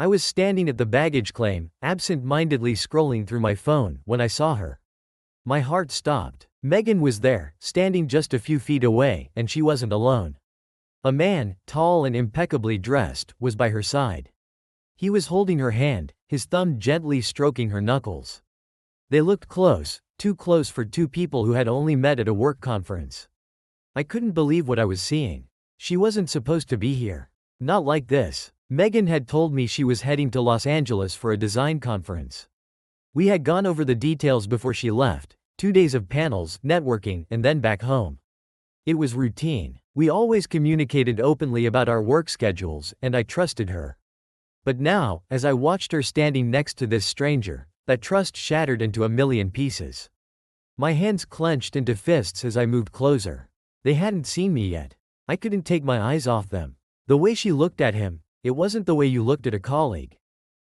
I was standing at the baggage claim, absent-mindedly scrolling through my phone, when I saw her. My heart stopped. Megan was there, standing just a few feet away, and she wasn't alone. A man, tall and impeccably dressed, was by her side. He was holding her hand, his thumb gently stroking her knuckles. They looked close, too close for two people who had only met at a work conference. I couldn't believe what I was seeing. She wasn't supposed to be here. Not like this. Megan had told me she was heading to Los Angeles for a design conference. We had gone over the details before she left, 2 days of panels, networking, and then back home. It was routine. We always communicated openly about our work schedules, and I trusted her. But now, as I watched her standing next to this stranger, that trust shattered into a million pieces. My hands clenched into fists as I moved closer. They hadn't seen me yet. I couldn't take my eyes off them. The way she looked at him, it wasn't the way you looked at a colleague.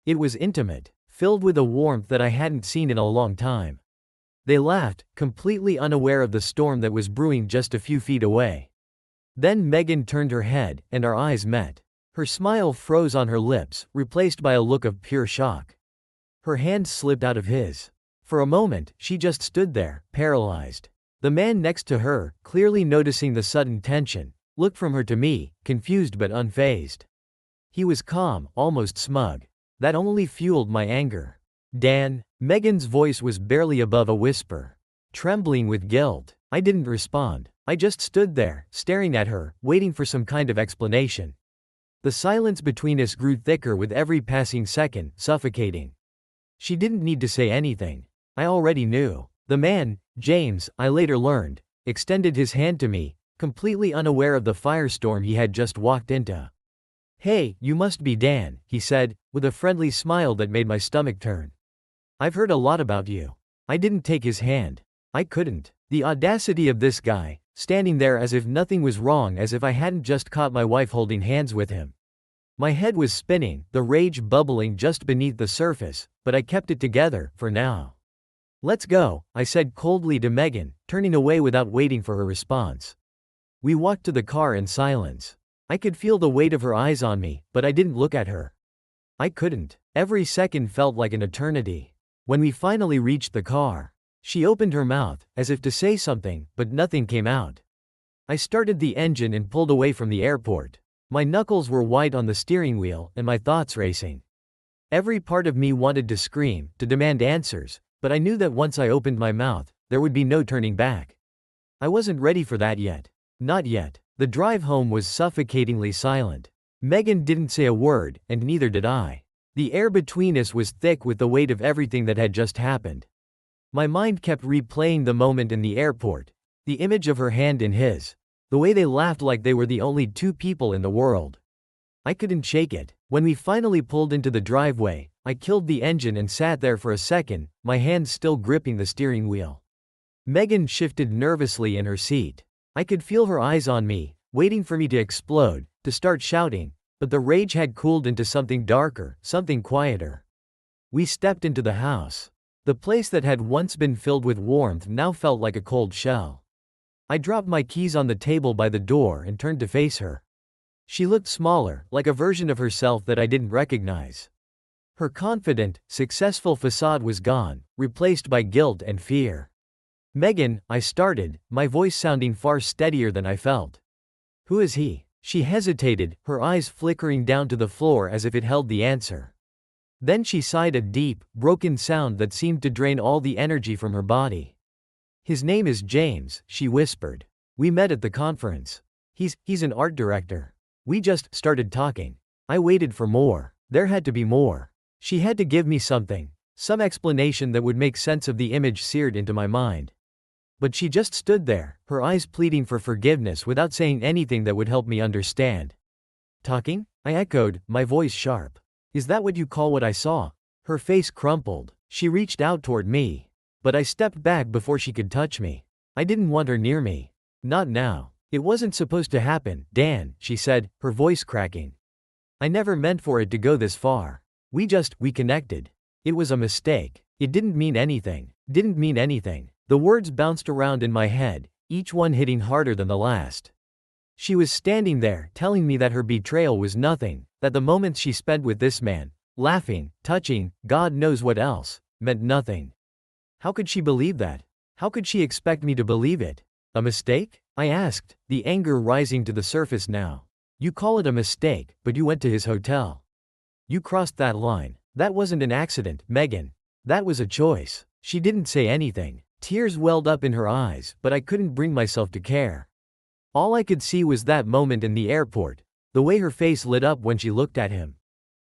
It was intimate, filled with a warmth that I hadn't seen in a long time. They laughed, completely unaware of the storm that was brewing just a few feet away. Then Megan turned her head, and our eyes met. Her smile froze on her lips, replaced by a look of pure shock. Her hand slipped out of his. For a moment, she just stood there, paralyzed. The man next to her, clearly noticing the sudden tension, looked from her to me, confused but unfazed. He was calm, almost smug. That only fueled my anger. Dan, Megan's voice was barely above a whisper. Trembling with guilt. I didn't respond. I just stood there, staring at her, waiting for some kind of explanation. The silence between us grew thicker with every passing second, suffocating. She didn't need to say anything. I already knew. The man, James, I later learned, extended his hand to me, completely unaware of the firestorm he had just walked into. "Hey, you must be Dan," he said, with a friendly smile that made my stomach turn. "I've heard a lot about you." I didn't take his hand. I couldn't. The audacity of this guy, standing there as if nothing was wrong, as if I hadn't just caught my wife holding hands with him. My head was spinning, the rage bubbling just beneath the surface, but I kept it together, for now. "Let's go," I said coldly to Megan, turning away without waiting for her response. We walked to the car in silence. I could feel the weight of her eyes on me, but I didn't look at her. I couldn't. Every second felt like an eternity. When we finally reached the car, she opened her mouth, as if to say something, but nothing came out. I started the engine and pulled away from the airport. My knuckles were white on the steering wheel, and my thoughts racing. Every part of me wanted to scream, to demand answers, but I knew that once I opened my mouth, there would be no turning back. I wasn't ready for that yet. Not yet. The drive home was suffocatingly silent. Megan didn't say a word, and neither did I. The air between us was thick with the weight of everything that had just happened. My mind kept replaying the moment in the airport, the image of her hand in his, the way they laughed like they were the only two people in the world. I couldn't shake it. When we finally pulled into the driveway, I killed the engine and sat there for a second, my hands still gripping the steering wheel. Megan shifted nervously in her seat. I could feel her eyes on me, waiting for me to explode, to start shouting, but the rage had cooled into something darker, something quieter. We stepped into the house. The place that had once been filled with warmth now felt like a cold shell. I dropped my keys on the table by the door and turned to face her. She looked smaller, like a version of herself that I didn't recognize. Her confident, successful facade was gone, replaced by guilt and fear. "Megan," I started, my voice sounding far steadier than I felt. "Who is he?" She hesitated, her eyes flickering down to the floor as if it held the answer. Then she sighed a deep, broken sound that seemed to drain all the energy from her body. "His name is James," she whispered. "We met at the conference. He's an art director." We just started talking. I waited for more. There had to be more. She had to give me something, some explanation that would make sense of the image seared into my mind. But she just stood there, her eyes pleading for forgiveness without saying anything that would help me understand. "Talking?" I echoed, my voice sharp. "Is that what you call what I saw?" Her face crumpled. She reached out toward me. But I stepped back before she could touch me. I didn't want her near me. Not now. "It wasn't supposed to happen, Dan," she said, her voice cracking. "I never meant for it to go this far. We connected. It was a mistake. It didn't mean anything. Didn't mean anything." The words bounced around in my head, each one hitting harder than the last. She was standing there, telling me that her betrayal was nothing, that the moments she spent with this man, laughing, touching, God knows what else, meant nothing. How could she believe that? How could she expect me to believe it? A mistake? I asked, the anger rising to the surface now. You call it a mistake, but you went to his hotel. You crossed that line. That wasn't an accident, Megan. That was a choice. She didn't say anything. Tears welled up in her eyes, but I couldn't bring myself to care. All I could see was that moment in the airport, the way her face lit up when she looked at him.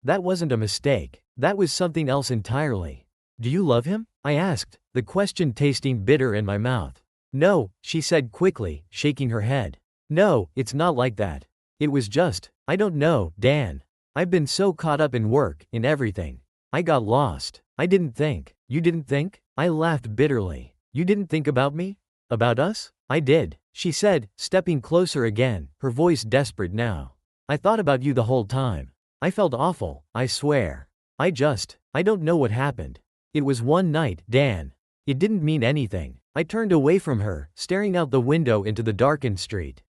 That wasn't a mistake. That was something else entirely. Do you love him? I asked, the question tasting bitter in my mouth. No, she said quickly, shaking her head. No, it's not like that. It was just, I don't know, Dan. I've been so caught up in work, in everything. I got lost. I didn't think. You didn't think? I laughed bitterly. You didn't think about me? About us? I did, she said, stepping closer again, her voice desperate now. I thought about you the whole time. I felt awful, I swear. I don't know what happened. It was one night, Dan. It didn't mean anything. I turned away from her, staring out the window into the darkened street.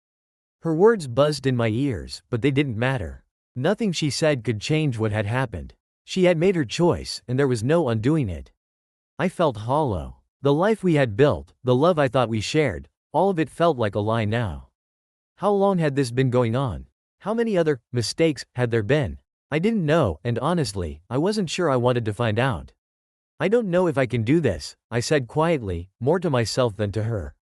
Her words buzzed in my ears, but they didn't matter. Nothing she said could change what had happened. She had made her choice, and there was no undoing it. I felt hollow. The life we had built, the love I thought we shared, all of it felt like a lie now. How long had this been going on? How many other mistakes had there been? I didn't know, and honestly, I wasn't sure I wanted to find out. I don't know if I can do this, I said quietly, more to myself than to her.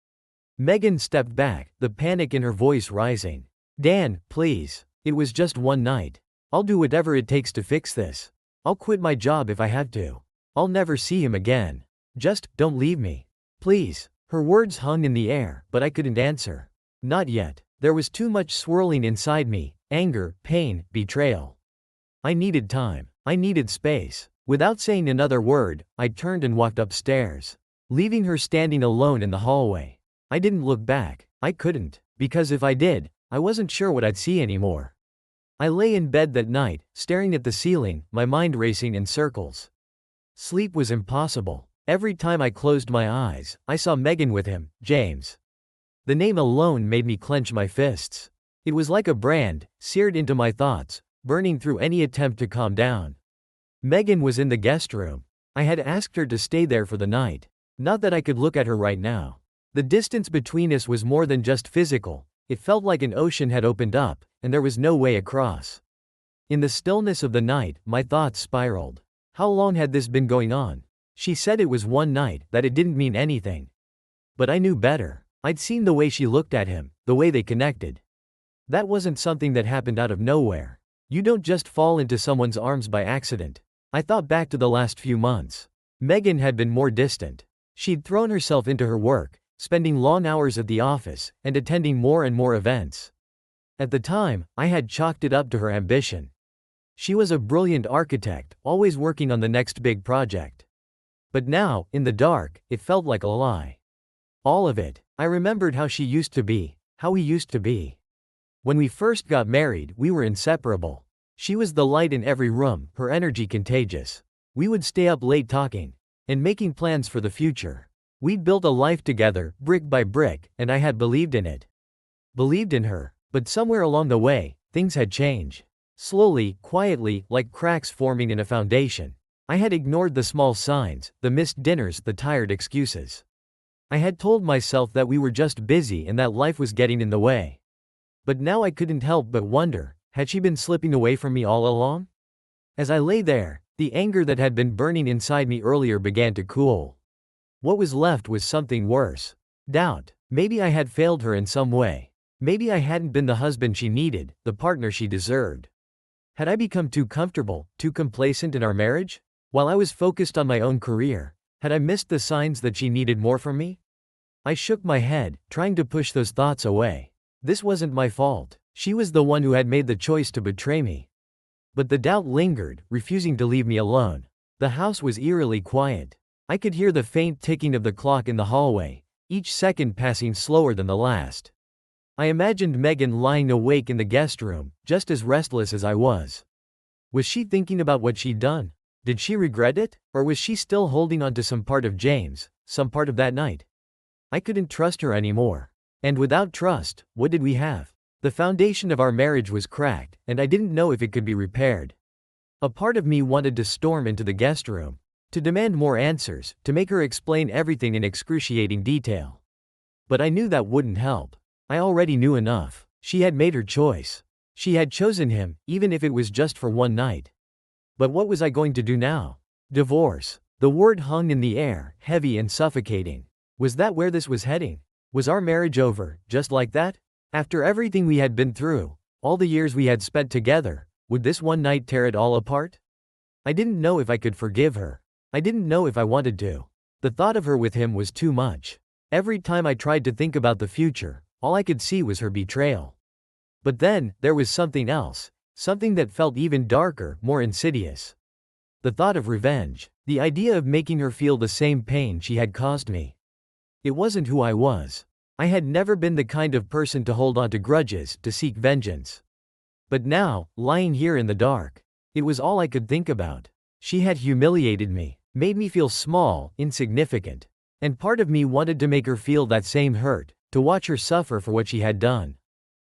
Megan stepped back, the panic in her voice rising. Dan, please. It was just one night. I'll do whatever it takes to fix this. I'll quit my job if I have to. I'll never see him again. Just, don't leave me. Please. Her words hung in the air, but I couldn't answer. Not yet. There was too much swirling inside me, anger, pain, betrayal. I needed time. I needed space. Without saying another word, I turned and walked upstairs, leaving her standing alone in the hallway. I didn't look back. I couldn't, because if I did, I wasn't sure what I'd see anymore. I lay in bed that night, staring at the ceiling, my mind racing in circles. Sleep was impossible. Every time I closed my eyes, I saw Megan with him, James. The name alone made me clench my fists. It was like a brand, seared into my thoughts, burning through any attempt to calm down. Megan was in the guest room. I had asked her to stay there for the night. Not that I could look at her right now. The distance between us was more than just physical. It felt like an ocean had opened up, and there was no way across. In the stillness of the night, my thoughts spiraled. How long had this been going on? She said it was one night, that it didn't mean anything. But I knew better. I'd seen the way she looked at him, the way they connected. That wasn't something that happened out of nowhere. You don't just fall into someone's arms by accident. I thought back to the last few months. Megan had been more distant. She'd thrown herself into her work, spending long hours at the office, and attending more and more events. At the time, I had chalked it up to her ambition. She was a brilliant architect, always working on the next big project. But now, in the dark, it felt like a lie. All of it. I remembered how she used to be, how we used to be. When we first got married, we were inseparable. She was the light in every room, her energy contagious. We would stay up late talking and making plans for the future. We'd built a life together, brick by brick, and I had believed in it. Believed in her. But somewhere along the way, things had changed. Slowly, quietly, like cracks forming in a foundation. I had ignored the small signs, the missed dinners, the tired excuses. I had told myself that we were just busy and that life was getting in the way. But now I couldn't help but wonder, had she been slipping away from me all along? As I lay there, the anger that had been burning inside me earlier began to cool. What was left was something worse. Doubt. Maybe I had failed her in some way. Maybe I hadn't been the husband she needed, the partner she deserved. Had I become too comfortable, too complacent in our marriage? While I was focused on my own career, had I missed the signs that she needed more from me? I shook my head, trying to push those thoughts away. This wasn't my fault. She was the one who had made the choice to betray me. But the doubt lingered, refusing to leave me alone. The house was eerily quiet. I could hear the faint ticking of the clock in the hallway, each second passing slower than the last. I imagined Megan lying awake in the guest room, just as restless as I was. Was she thinking about what she'd done? Did she regret it? Or was she still holding on to some part of James, some part of that night? I couldn't trust her anymore. And without trust, what did we have? The foundation of our marriage was cracked, and I didn't know if it could be repaired. A part of me wanted to storm into the guest room, to demand more answers, to make her explain everything in excruciating detail. But I knew that wouldn't help. I already knew enough. She had made her choice. She had chosen him, even if it was just for one night. But what was I going to do now? Divorce. The word hung in the air, heavy and suffocating. Was that where this was heading? Was our marriage over, just like that? After everything we had been through, all the years we had spent together, would this one night tear it all apart? I didn't know if I could forgive her. I didn't know if I wanted to. The thought of her with him was too much. Every time I tried to think about the future, all I could see was her betrayal. But then, there was something else, something that felt even darker, more insidious. The thought of revenge, the idea of making her feel the same pain she had caused me. It wasn't who I was. I had never been the kind of person to hold on to grudges, to seek vengeance. But now, lying here in the dark, it was all I could think about. She had humiliated me, made me feel small, insignificant. And part of me wanted to make her feel that same hurt, to watch her suffer for what she had done.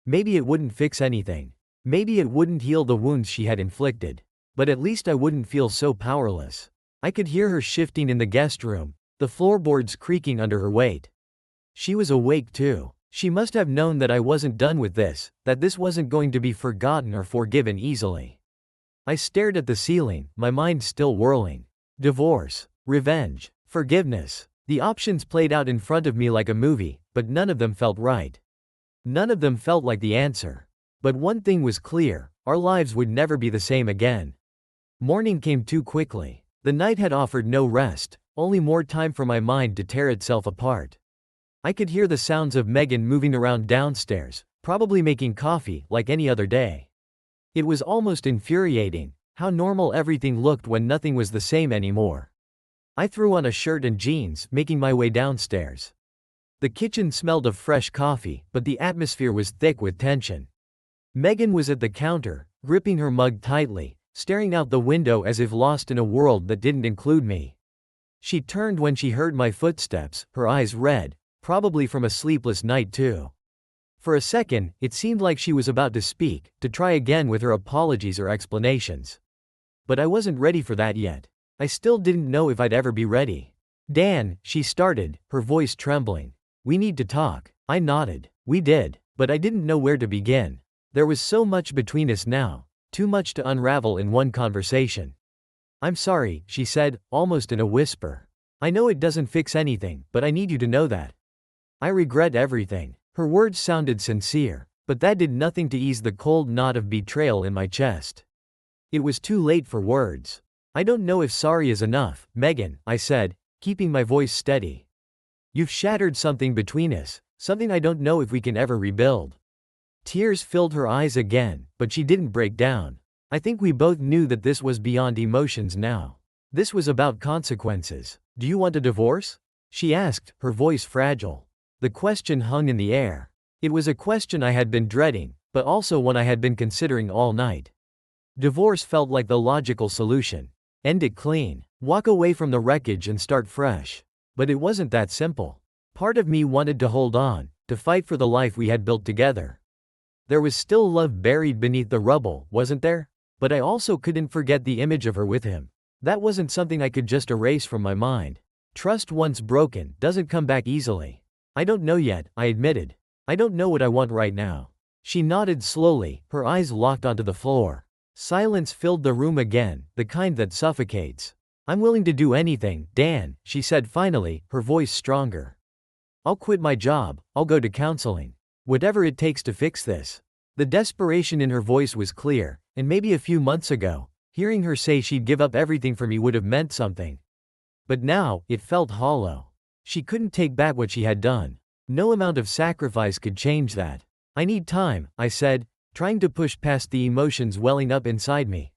Maybe it wouldn't fix anything. Maybe it wouldn't heal the wounds she had inflicted. But at least I wouldn't feel so powerless. I could hear her shifting in the guest room, the floorboards creaking under her weight. She was awake too. She must have known that I wasn't done with this, that this wasn't going to be forgotten or forgiven easily. I stared at the ceiling, my mind still whirling. Divorce, revenge, forgiveness. The options played out in front of me like a movie, but none of them felt right. None of them felt like the answer. But one thing was clear, our lives would never be the same again. Morning came too quickly. The night had offered no rest, only more time for my mind to tear itself apart. I could hear the sounds of Megan moving around downstairs, probably making coffee, like any other day. It was almost infuriating, how normal everything looked when nothing was the same anymore. I threw on a shirt and jeans, making my way downstairs. The kitchen smelled of fresh coffee, but the atmosphere was thick with tension. Megan was at the counter, gripping her mug tightly, staring out the window as if lost in a world that didn't include me. She turned when she heard my footsteps, her eyes red, probably from a sleepless night too. For a second, it seemed like she was about to speak, to try again with her apologies or explanations. But I wasn't ready for that yet. I still didn't know if I'd ever be ready. Dan, she started, her voice trembling. We need to talk. I nodded. We did. But I didn't know where to begin. There was so much between us now, too much to unravel in one conversation. I'm sorry, she said, almost in a whisper. I know it doesn't fix anything, but I need you to know that. I regret everything. Her words sounded sincere, but that did nothing to ease the cold knot of betrayal in my chest. It was too late for words. I don't know if sorry is enough, Megan, I said, keeping my voice steady. You've shattered something between us, something I don't know if we can ever rebuild. Tears filled her eyes again, but she didn't break down. I think we both knew that this was beyond emotions now. This was about consequences. Do you want a divorce? She asked, her voice fragile. The question hung in the air. It was a question I had been dreading, but also one I had been considering all night. Divorce felt like the logical solution. End it clean. Walk away from the wreckage and start fresh. But it wasn't that simple. Part of me wanted to hold on, to fight for the life we had built together. There was still love buried beneath the rubble, wasn't there? But I also couldn't forget the image of her with him. That wasn't something I could just erase from my mind. Trust once broken doesn't come back easily. I don't know yet, I admitted. I don't know what I want right now. She nodded slowly, her eyes locked onto the floor. Silence filled the room again, the kind that suffocates. I'm willing to do anything, Dan, she said finally, her voice stronger. I'll quit my job, I'll go to counseling. Whatever it takes to fix this. The desperation in her voice was clear, and maybe a few months ago, hearing her say she'd give up everything for me would have meant something. But now, it felt hollow. She couldn't take back what she had done. No amount of sacrifice could change that. I need time, I said, trying to push past the emotions welling up inside me.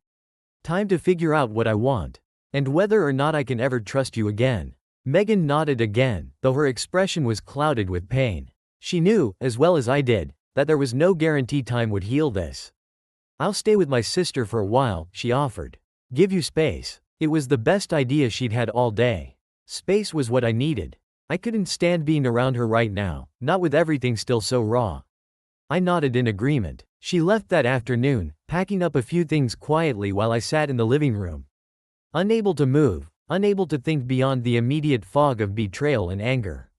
Time to figure out what I want. And whether or not I can ever trust you again. Megan nodded again, though her expression was clouded with pain. She knew, as well as I did, that there was no guarantee time would heal this. I'll stay with my sister for a while, she offered. Give you space. It was the best idea she'd had all day. Space was what I needed. I couldn't stand being around her right now, not with everything still so raw. I nodded in agreement. She left that afternoon, packing up a few things quietly while I sat in the living room. Unable to move, unable to think beyond the immediate fog of betrayal and anger.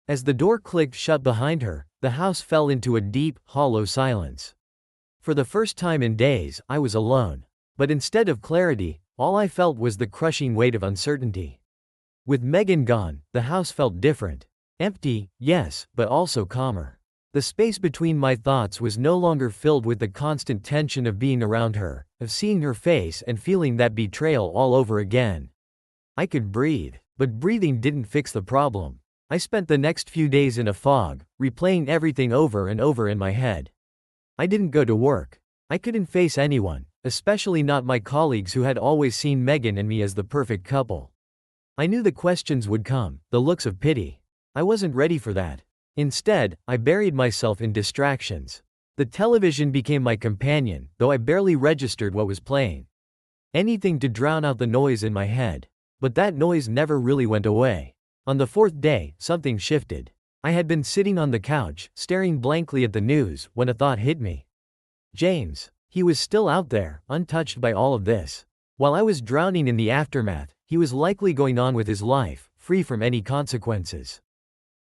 As the door clicked shut behind her, the house fell into a deep, hollow silence. For the first time in days, I was alone. But instead of clarity, all I felt was the crushing weight of uncertainty. With Megan gone, the house felt different. Empty, yes, but also calmer. The space between my thoughts was no longer filled with the constant tension of being around her, of seeing her face and feeling that betrayal all over again. I could breathe, but breathing didn't fix the problem. I spent the next few days in a fog, replaying everything over and over in my head. I didn't go to work. I couldn't face anyone, especially not my colleagues who had always seen Megan and me as the perfect couple. I knew the questions would come, the looks of pity. I wasn't ready for that. Instead, I buried myself in distractions. The television became my companion, though I barely registered what was playing. Anything to drown out the noise in my head. But that noise never really went away. On the fourth day, something shifted. I had been sitting on the couch, staring blankly at the news, when a thought hit me. James. He was still out there, untouched by all of this. While I was drowning in the aftermath, he was likely going on with his life, free from any consequences.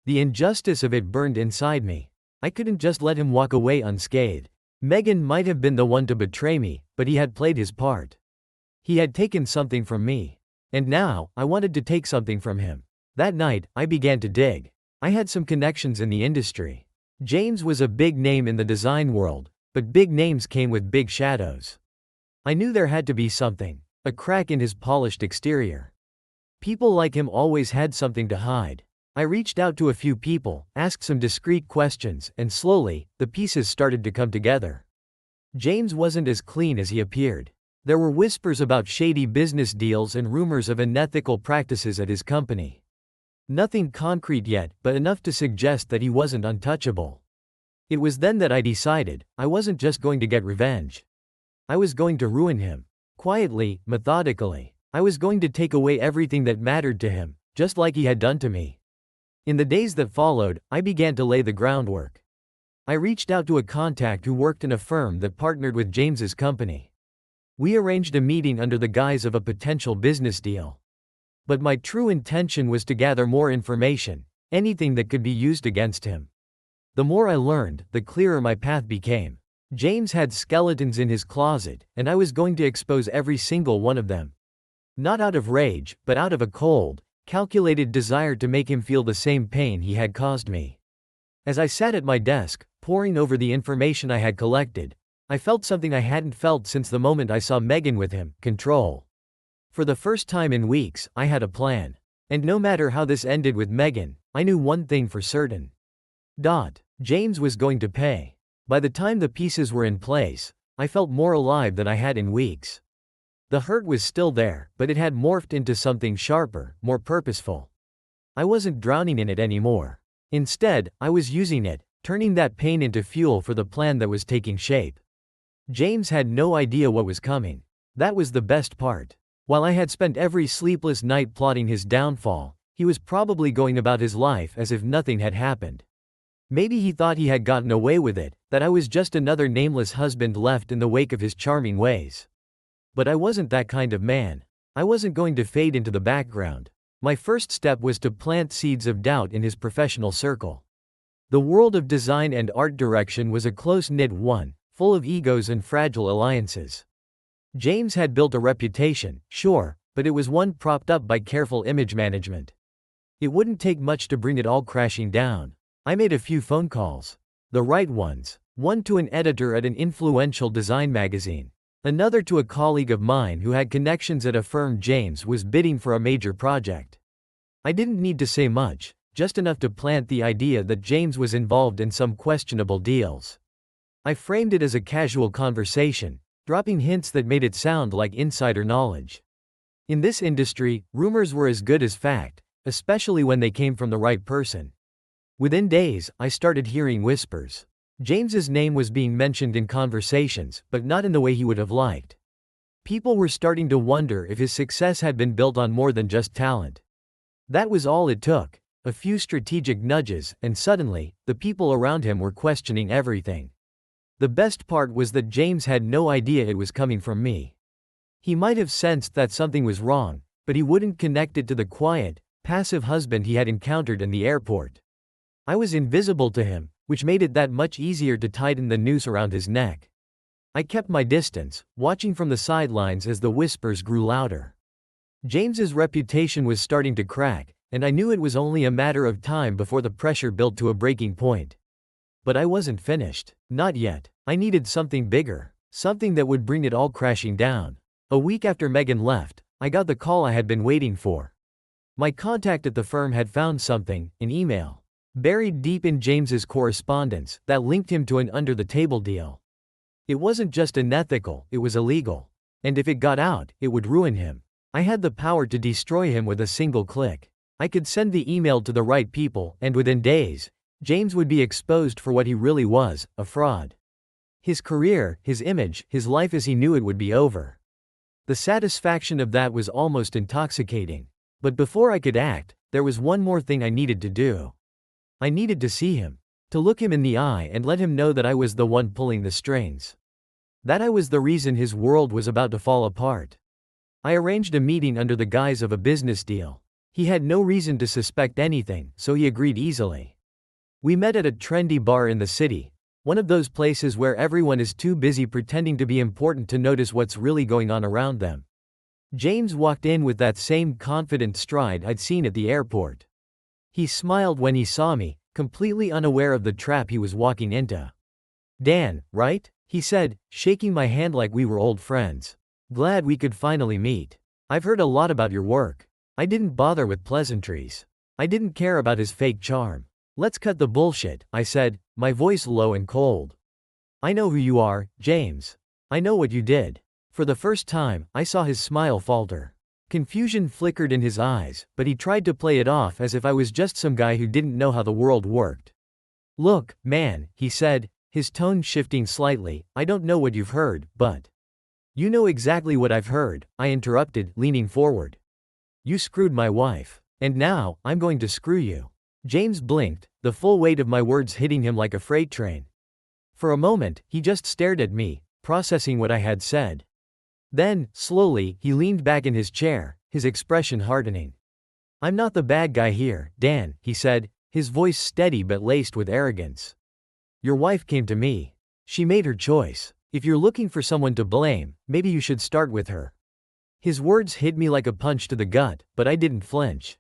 The injustice of it burned inside me. I couldn't just let him walk away unscathed. Megan might have been the one to betray me, but he had played his part. He had taken something from me. And now, I wanted to take something from him. That night, I began to dig. I had some connections in the industry. James was a big name in the design world, but big names came with big shadows. I knew there had to be something, a crack in his polished exterior. People like him always had something to hide. I reached out to a few people, asked some discreet questions, and slowly, the pieces started to come together. James wasn't as clean as he appeared. There were whispers about shady business deals and rumors of unethical practices at his company. Nothing concrete yet, but enough to suggest that he wasn't untouchable. It was then that I decided, I wasn't just going to get revenge. I was going to ruin him. Quietly, methodically. I was going to take away everything that mattered to him, just like he had done to me. In the days that followed, I began to lay the groundwork. I reached out to a contact who worked in a firm that partnered with James's company. We arranged a meeting under the guise of a potential business deal. But my true intention was to gather more information, anything that could be used against him. The more I learned, the clearer my path became. James had skeletons in his closet, and I was going to expose every single one of them. Not out of rage, but out of a cold, calculated desire to make him feel the same pain he had caused me. As I sat at my desk, poring over the information I had collected, I felt something I hadn't felt since the moment I saw Megan with him: control. For the first time in weeks, I had a plan. And no matter how this ended with Megan, I knew one thing for certain. James was going to pay. By the time the pieces were in place, I felt more alive than I had in weeks. The hurt was still there, but it had morphed into something sharper, more purposeful. I wasn't drowning in it anymore. Instead, I was using it, turning that pain into fuel for the plan that was taking shape. James had no idea what was coming. That was the best part. While I had spent every sleepless night plotting his downfall, he was probably going about his life as if nothing had happened. Maybe he thought he had gotten away with it, that I was just another nameless husband left in the wake of his charming ways. But I wasn't that kind of man. I wasn't going to fade into the background. My first step was to plant seeds of doubt in his professional circle. The world of design and art direction was a close-knit one, full of egos and fragile alliances. James had built a reputation, sure, but it was one propped up by careful image management. It wouldn't take much to bring it all crashing down. I made a few phone calls. The right ones. One to an editor at an influential design magazine. Another to a colleague of mine who had connections at a firm James was bidding for a major project. I didn't need to say much, just enough to plant the idea that James was involved in some questionable deals. I framed it as a casual conversation, dropping hints that made it sound like insider knowledge. In this industry, rumors were as good as fact, especially when they came from the right person. Within days, I started hearing whispers. James's name was being mentioned in conversations, but not in the way he would have liked. People were starting to wonder if his success had been built on more than just talent. That was all it took, a few strategic nudges, and suddenly, the people around him were questioning everything. The best part was that James had no idea it was coming from me. He might have sensed that something was wrong, but he wouldn't connect it to the quiet, passive husband he had encountered in the airport. I was invisible to him, which made it that much easier to tighten the noose around his neck. I kept my distance, watching from the sidelines as the whispers grew louder. James's reputation was starting to crack, and I knew it was only a matter of time before the pressure built to a breaking point. But I wasn't finished. Not yet. I needed something bigger. Something that would bring it all crashing down. A week after Megan left, I got the call I had been waiting for. My contact at the firm had found something, an email, buried deep in James's correspondence, that linked him to an under-the-table deal. It wasn't just unethical, it was illegal. And if it got out, it would ruin him. I had the power to destroy him with a single click. I could send the email to the right people, and within days, James would be exposed for what he really was, a fraud. His career, his image, his life as he knew it would be over. The satisfaction of that was almost intoxicating. But before I could act, there was one more thing I needed to do. I needed to see him. To look him in the eye and let him know that I was the one pulling the strings. That I was the reason his world was about to fall apart. I arranged a meeting under the guise of a business deal. He had no reason to suspect anything, so he agreed easily. We met at a trendy bar in the city, one of those places where everyone is too busy pretending to be important to notice what's really going on around them. James walked in with that same confident stride I'd seen at the airport. He smiled when he saw me, completely unaware of the trap he was walking into. "Dan, right?" he said, shaking my hand like we were old friends. "Glad we could finally meet. I've heard a lot about your work." I didn't bother with pleasantries. I didn't care about his fake charm. "Let's cut the bullshit," I said, my voice low and cold. "I know who you are, James. I know what you did." For the first time, I saw his smile falter. Confusion flickered in his eyes, but he tried to play it off as if I was just some guy who didn't know how the world worked. "Look, man," he said, his tone shifting slightly, "I don't know what you've heard, but—" "You know exactly what I've heard," I interrupted, leaning forward. "You screwed my wife. And now, I'm going to screw you." James blinked, the full weight of my words hitting him like a freight train. For a moment, he just stared at me, processing what I had said. Then, slowly, he leaned back in his chair, his expression hardening. "I'm not the bad guy here, Dan," he said, his voice steady but laced with arrogance. "Your wife came to me. She made her choice. If you're looking for someone to blame, maybe you should start with her." His words hit me like a punch to the gut, but I didn't flinch.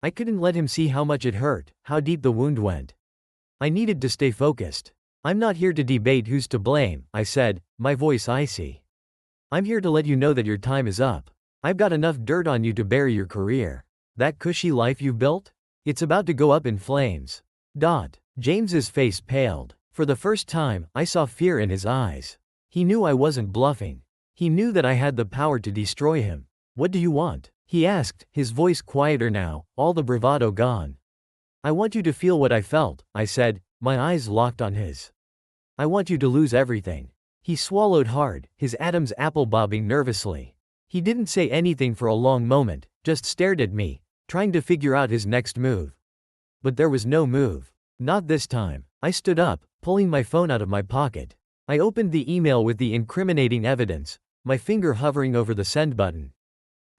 I couldn't let him see how much it hurt, how deep the wound went. I needed to stay focused. "I'm not here to debate who's to blame," I said, my voice icy. "I'm here to let you know that your time is up. I've got enough dirt on you to bury your career. That cushy life you've built? It's about to go up in flames." James's face paled. For the first time, I saw fear in his eyes. He knew I wasn't bluffing. He knew that I had the power to destroy him. "What do you want?" he asked, his voice quieter now, all the bravado gone. "I want you to feel what I felt," I said, my eyes locked on his. "I want you to lose everything." He swallowed hard, his Adam's apple bobbing nervously. He didn't say anything for a long moment, just stared at me, trying to figure out his next move. But there was no move. Not this time. I stood up, pulling my phone out of my pocket. I opened the email with the incriminating evidence, my finger hovering over the send button.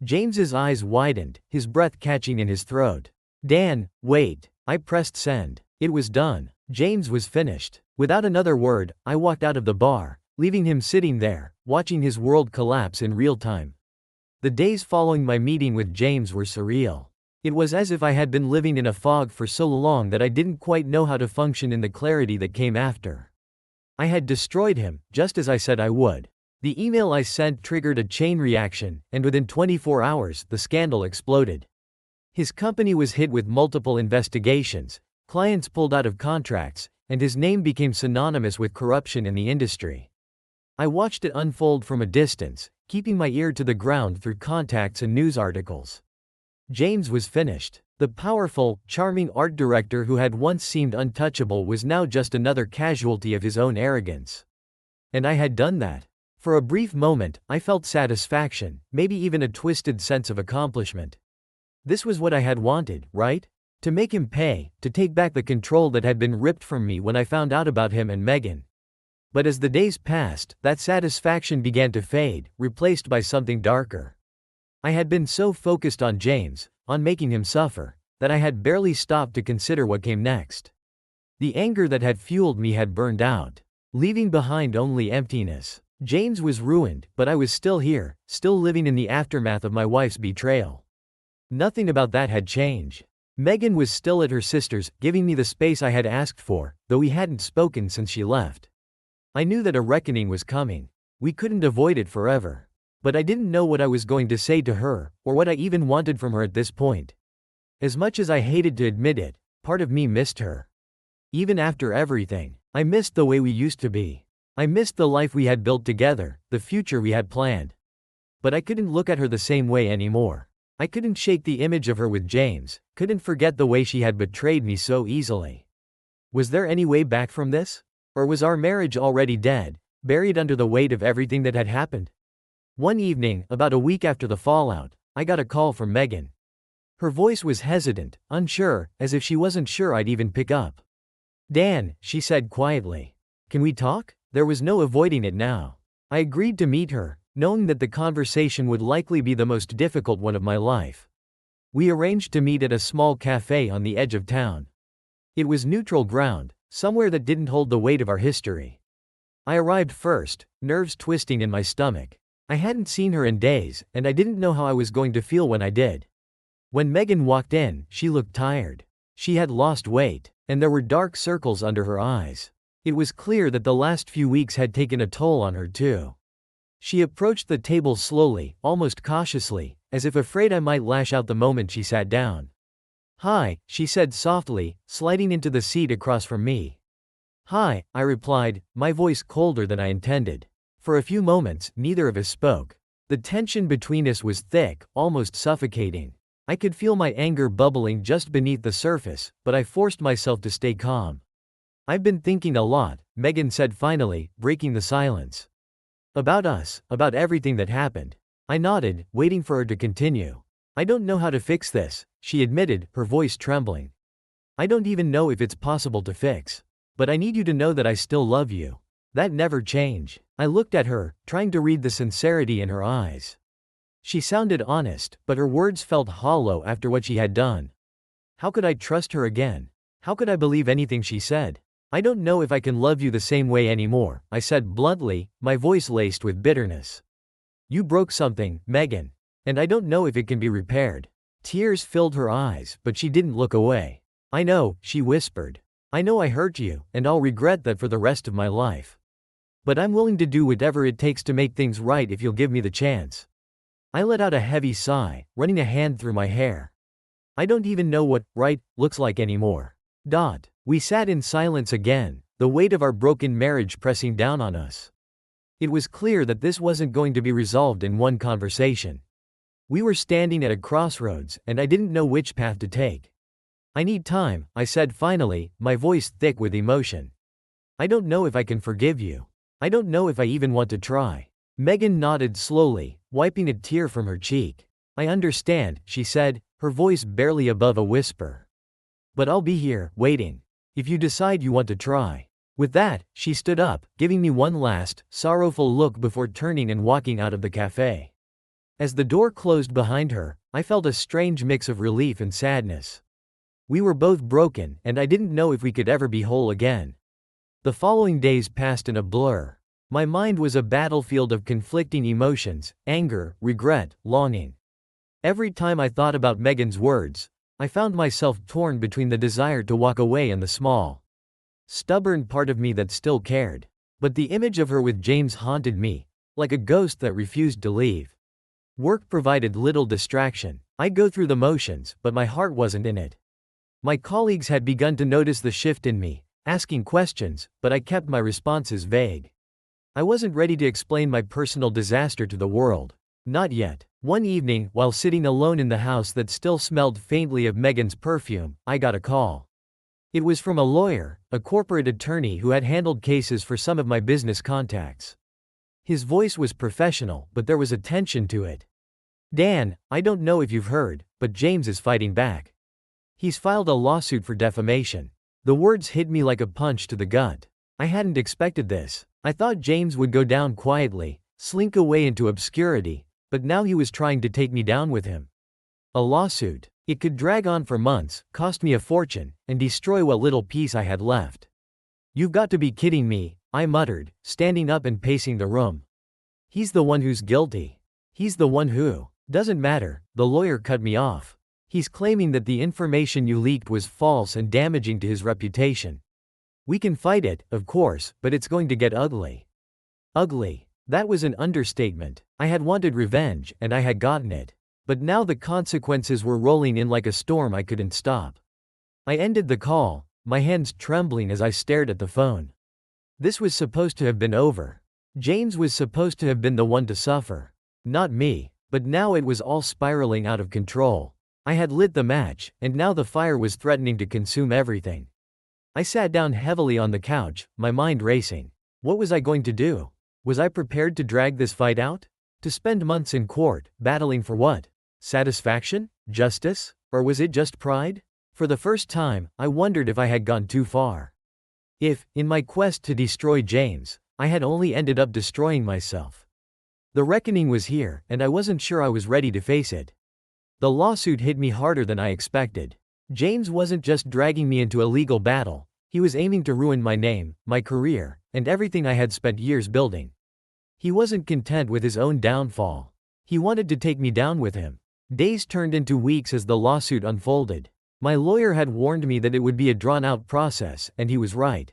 James's eyes widened, his breath catching in his throat. "Dan, wait." I pressed send. It was done. James was finished. Without another word, I walked out of the bar, leaving him sitting there, watching his world collapse in real time. The days following my meeting with James were surreal. It was as if I had been living in a fog for so long that I didn't quite know how to function in the clarity that came after. I had destroyed him, just as I said I would. The email I sent triggered a chain reaction, and within 24 hours, the scandal exploded. His company was hit with multiple investigations, clients pulled out of contracts, and his name became synonymous with corruption in the industry. I watched it unfold from a distance, keeping my ear to the ground through contacts and news articles. James was finished. The powerful, charming art director who had once seemed untouchable was now just another casualty of his own arrogance. And I had done that. For a brief moment, I felt satisfaction, maybe even a twisted sense of accomplishment. This was what I had wanted, right? To make him pay, to take back the control that had been ripped from me when I found out about him and Megan. But as the days passed, that satisfaction began to fade, replaced by something darker. I had been so focused on James, on making him suffer, that I had barely stopped to consider what came next. The anger that had fueled me had burned out, leaving behind only emptiness. James was ruined, but I was still here, still living in the aftermath of my wife's betrayal. Nothing about that had changed. Megan was still at her sister's, giving me the space I had asked for, though we hadn't spoken since she left. I knew that a reckoning was coming. We couldn't avoid it forever. But I didn't know what I was going to say to her, or what I even wanted from her at this point. As much as I hated to admit it, part of me missed her. Even after everything, I missed the way we used to be. I missed the life we had built together, the future we had planned. But I couldn't look at her the same way anymore. I couldn't shake the image of her with James, couldn't forget the way she had betrayed me so easily. Was there any way back from this? Or was our marriage already dead, buried under the weight of everything that had happened? One evening, about a week after the fallout, I got a call from Megan. Her voice was hesitant, unsure, as if she wasn't sure I'd even pick up. "Dan," she said quietly. "Can we talk?" There was no avoiding it now. I agreed to meet her, knowing that the conversation would likely be the most difficult one of my life. We arranged to meet at a small cafe on the edge of town. It was neutral ground, somewhere that didn't hold the weight of our history. I arrived first, nerves twisting in my stomach. I hadn't seen her in days, and I didn't know how I was going to feel when I did. When Megan walked in, she looked tired. She had lost weight, and there were dark circles under her eyes. It was clear that the last few weeks had taken a toll on her too. She approached the table slowly, almost cautiously, as if afraid I might lash out the moment she sat down. "Hi," she said softly, sliding into the seat across from me. "Hi," I replied, my voice colder than I intended. For a few moments, neither of us spoke. The tension between us was thick, almost suffocating. I could feel my anger bubbling just beneath the surface, but I forced myself to stay calm. "I've been thinking a lot," Megan said finally, breaking the silence. "About us, about everything that happened." I nodded, waiting for her to continue. "I don't know how to fix this," she admitted, her voice trembling. "I don't even know if it's possible to fix. But I need you to know that I still love you. That never changed." I looked at her, trying to read the sincerity in her eyes. She sounded honest, but her words felt hollow after what she had done. How could I trust her again? How could I believe anything she said? "I don't know if I can love you the same way anymore," I said bluntly, my voice laced with bitterness. "You broke something, Megan. And I don't know if it can be repaired." Tears filled her eyes, but she didn't look away. "I know," she whispered. "I know I hurt you, and I'll regret that for the rest of my life. But I'm willing to do whatever it takes to make things right if you'll give me the chance." I let out a heavy sigh, running a hand through my hair. I don't even know what right looks like anymore. We sat in silence again, the weight of our broken marriage pressing down on us. It was clear that this wasn't going to be resolved in one conversation. We were standing at a crossroads, and I didn't know which path to take. "I need time," I said finally, my voice thick with emotion. "I don't know if I can forgive you. I don't know if I even want to try." Megan nodded slowly, wiping a tear from her cheek. "I understand," she said, her voice barely above a whisper. "But I'll be here, waiting. If you decide you want to try." With that, she stood up, giving me one last, sorrowful look before turning and walking out of the cafe. As the door closed behind her, I felt a strange mix of relief and sadness. We were both broken, and I didn't know if we could ever be whole again. The following days passed in a blur. My mind was a battlefield of conflicting emotions, anger, regret, longing. Every time I thought about Megan's words, I found myself torn between the desire to walk away and the small, stubborn part of me that still cared. But the image of her with James haunted me, like a ghost that refused to leave. Work provided little distraction. I'd go through the motions, but my heart wasn't in it. My colleagues had begun to notice the shift in me, asking questions, but I kept my responses vague. I wasn't ready to explain my personal disaster to the world. Not yet. One evening, while sitting alone in the house that still smelled faintly of Megan's perfume, I got a call. It was from a lawyer, a corporate attorney who had handled cases for some of my business contacts. His voice was professional, but there was a tension to it. "Dan, I don't know if you've heard, but James is fighting back. He's filed a lawsuit for defamation." The words hit me like a punch to the gut. I hadn't expected this. I thought James would go down quietly, slink away into obscurity, but now he was trying to take me down with him. A lawsuit. It could drag on for months, cost me a fortune, and destroy what little peace I had left. "You've got to be kidding me," I muttered, standing up and pacing the room. "He's the one who's guilty. He's the one who—" "Doesn't matter," the lawyer cut me off. "He's claiming that the information you leaked was false and damaging to his reputation. We can fight it, of course, but it's going to get ugly." Ugly. That was an understatement. I had wanted revenge, and I had gotten it. But now the consequences were rolling in like a storm I couldn't stop. I ended the call, my hands trembling as I stared at the phone. This was supposed to have been over. James was supposed to have been the one to suffer. Not me. But now it was all spiraling out of control. I had lit the match, and now the fire was threatening to consume everything. I sat down heavily on the couch, my mind racing. What was I going to do? Was I prepared to drag this fight out? To spend months in court, battling for what? Satisfaction? Justice? Or was it just pride? For the first time, I wondered if I had gone too far. If, in my quest to destroy James, I had only ended up destroying myself. The reckoning was here, and I wasn't sure I was ready to face it. The lawsuit hit me harder than I expected. James wasn't just dragging me into a legal battle, he was aiming to ruin my name, my career, and everything I had spent years building. He wasn't content with his own downfall. He wanted to take me down with him. Days turned into weeks as the lawsuit unfolded. My lawyer had warned me that it would be a drawn-out process, and he was right.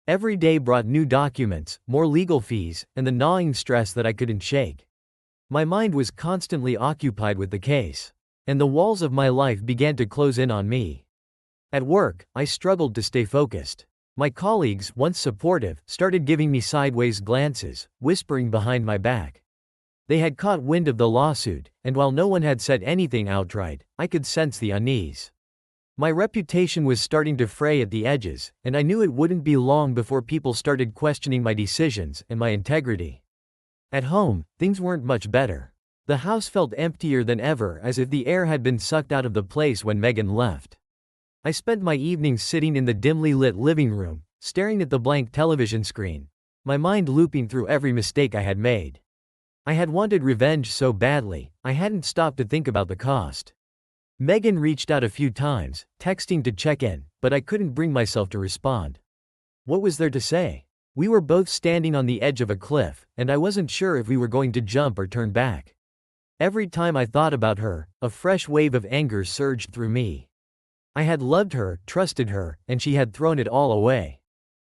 Every day brought new documents, more legal fees, and the gnawing stress that I couldn't shake. My mind was constantly occupied with the case, and the walls of my life began to close in on me. At work, I struggled to stay focused. My colleagues, once supportive, started giving me sideways glances, whispering behind my back. They had caught wind of the lawsuit, and while no one had said anything outright, I could sense the unease. My reputation was starting to fray at the edges, and I knew it wouldn't be long before people started questioning my decisions and my integrity. At home, things weren't much better. The house felt emptier than ever, as if the air had been sucked out of the place when Megan left. I spent my evenings sitting in the dimly lit living room, staring at the blank television screen, my mind looping through every mistake I had made. I had wanted revenge so badly, I hadn't stopped to think about the cost. Megan reached out a few times, texting to check in, but I couldn't bring myself to respond. What was there to say? We were both standing on the edge of a cliff, and I wasn't sure if we were going to jump or turn back. Every time I thought about her, a fresh wave of anger surged through me. I had loved her, trusted her, and she had thrown it all away.